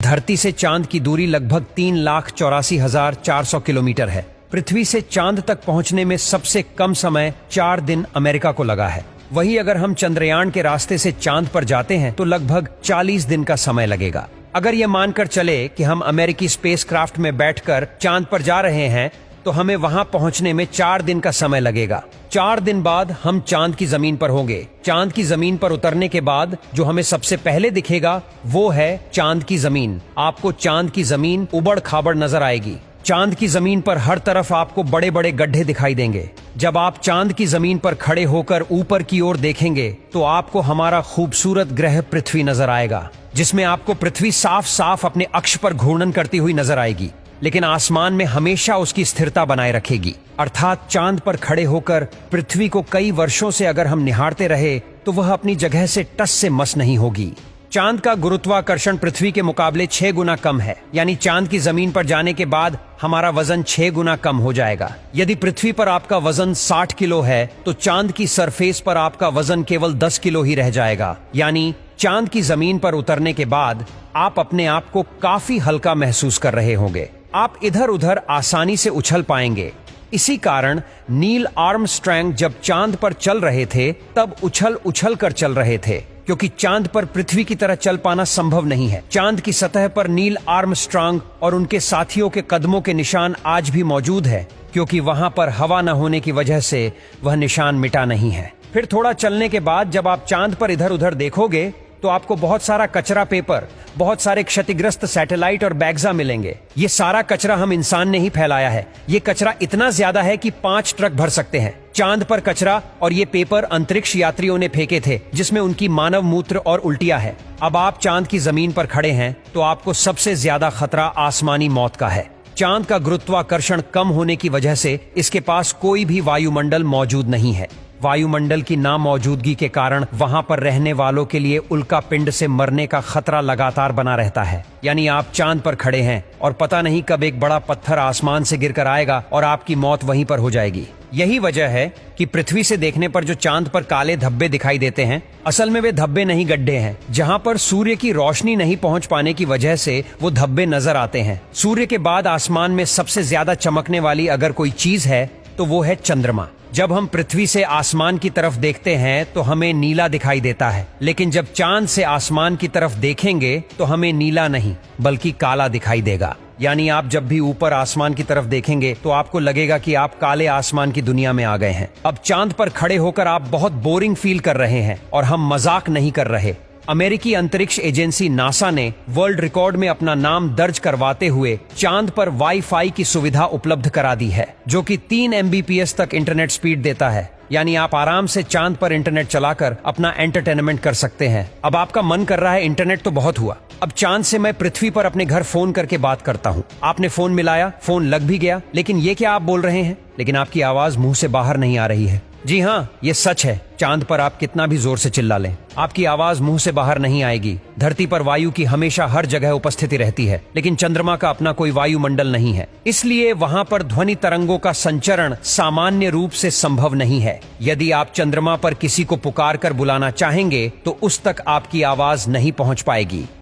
धरती से चांद की दूरी लगभग 3,84,400 किलोमीटर है। पृथ्वी से चांद तक पहुंचने में सबसे कम समय 4 दिन अमेरिका को लगा है। वहीं अगर हम चंद्रयान के रास्ते से चांद पर जाते हैं तो लगभग 40 दिन का समय लगेगा। अगर ये मानकर चले कि हम अमेरिकी स्पेसक्राफ्ट में बैठकर चांद पर जा रहे हैं तो हमें वहां पहुंचने में 4 दिन का समय लगेगा। 4 दिन बाद हम चांद की जमीन पर होंगे। चांद की जमीन पर उतरने के बाद जो हमें सबसे पहले दिखेगा वो है चांद की जमीन। आपको चांद की जमीन उबड़ खाबड़ नजर आएगी। चांद की जमीन पर हर तरफ आपको बड़े बड़े गड्ढे दिखाई देंगे। जब आप चांद की जमीन पर खड़े होकर ऊपर की ओर देखेंगे तो आपको हमारा खूबसूरत ग्रह पृथ्वी नजर आएगा, जिसमें आपको पृथ्वी साफ साफ अपने अक्ष पर घूर्णन करती हुई नजर आएगी, लेकिन आसमान में हमेशा उसकी स्थिरता बनाए रखेगी। अर्थात चांद पर खड़े होकर पृथ्वी को कई वर्षों से अगर हम निहारते रहे तो वह अपनी जगह से टस से मस नहीं होगी। चांद का गुरुत्वाकर्षण पृथ्वी के मुकाबले 6 गुना कम है, यानी चांद की जमीन पर जाने के बाद हमारा वजन 6 गुना कम हो जाएगा। यदि पृथ्वी पर आपका वजन 60 किलो है तो चांद की सरफेस पर आपका वजन केवल 10 किलो ही रह जाएगा। यानी चांद की जमीन पर उतरने के बाद आप अपने आप को काफी हल्का महसूस कर रहे होंगे। आप इधर उधर आसानी से उछल पाएंगे। इसी कारण नील आर्मस्ट्रांग जब चांद पर चल रहे थे तब उछल उछल कर चल रहे थे, क्योंकि चांद पर पृथ्वी की तरह चल पाना संभव नहीं है। चांद की सतह पर नील आर्मस्ट्रांग और उनके साथियों के कदमों के निशान आज भी मौजूद है, क्योंकि वहां पर हवा न होने की वजह से वह निशान मिटा नहीं है। फिर थोड़ा चलने के बाद जब आप चांद पर इधर उधर देखोगे तो आपको बहुत सारा कचरा पेपर, बहुत सारे क्षतिग्रस्त सैटेलाइट और बैग्जा मिलेंगे। ये सारा कचरा हम इंसान ने ही फैलाया है। ये कचरा इतना ज्यादा है कि 5 ट्रक भर सकते हैं। चांद पर कचरा और ये पेपर अंतरिक्ष यात्रियों ने फेंके थे, जिसमें उनकी मानव मूत्र और उल्टियां है। अब आप चांद की जमीन पर खड़े हैं तो आपको सबसे ज्यादा खतरा आसमानी मौत का है। चांद का गुरुत्वाकर्षण कम होने की वजह से इसके पास कोई भी वायुमंडल मौजूद नहीं है। वायुमंडल की नामौजूदगी के कारण वहां पर रहने वालों के लिए उल्का पिंड से मरने का खतरा लगातार बना रहता है। यानी आप चांद पर खड़े हैं और पता नहीं कब एक बड़ा पत्थर आसमान से गिरकर आएगा और आपकी मौत वहीं पर हो जाएगी। यही वजह है कि पृथ्वी से देखने पर जो चांद पर काले धब्बे दिखाई देते हैं, असल में वे धब्बे नहीं, गड्ढे हैं, जहां पर सूर्य की रोशनी नहीं पहुंच पाने की वजह से वो धब्बे नजर आते हैं। सूर्य के बाद आसमान में सबसे ज्यादा चमकने वाली अगर कोई चीज है तो वो है चंद्रमा। जब हम पृथ्वी से आसमान की तरफ देखते हैं तो हमें नीला दिखाई देता है, लेकिन जब चांद से आसमान की तरफ देखेंगे तो हमें नीला नहीं बल्कि काला दिखाई देगा। यानी आप जब भी ऊपर आसमान की तरफ देखेंगे तो आपको लगेगा कि आप काले आसमान की दुनिया में आ गए हैं। अब चांद पर खड़े होकर आप बहुत बोरिंग फील कर रहे हैं और हम मजाक नहीं कर रहे। अमेरिकी अंतरिक्ष एजेंसी नासा ने वर्ल्ड रिकॉर्ड में अपना नाम दर्ज करवाते हुए चांद पर वाईफाई की सुविधा उपलब्ध करा दी है, जो कि 3 MBPS तक इंटरनेट स्पीड देता है। यानी आप आराम से चांद पर इंटरनेट चलाकर अपना एंटरटेनमेंट कर सकते हैं। अब आपका मन कर रहा है इंटरनेट तो बहुत हुआ, अब चांद से मैं पृथ्वी पर अपने घर फोन करके बात करता हूँ। आपने फोन मिलाया, फोन लग भी गया, लेकिन ये क्या आप बोल रहे हैं, लेकिन आपकी आवाज मुंह से बाहर नहीं आ रही है। जी हाँ, ये सच है। चांद पर आप कितना भी जोर से चिल्ला लें, आपकी आवाज मुंह से बाहर नहीं आएगी। धरती पर वायु की हमेशा हर जगह उपस्थिति रहती है, लेकिन चंद्रमा का अपना कोई वायुमंडल नहीं है, इसलिए वहां पर ध्वनि तरंगों का संचरण सामान्य रूप से संभव नहीं है। यदि आप चंद्रमा पर किसी को पुकार कर बुलाना चाहेंगे तो उस तक आपकी आवाज नहीं पहुंच पाएगी।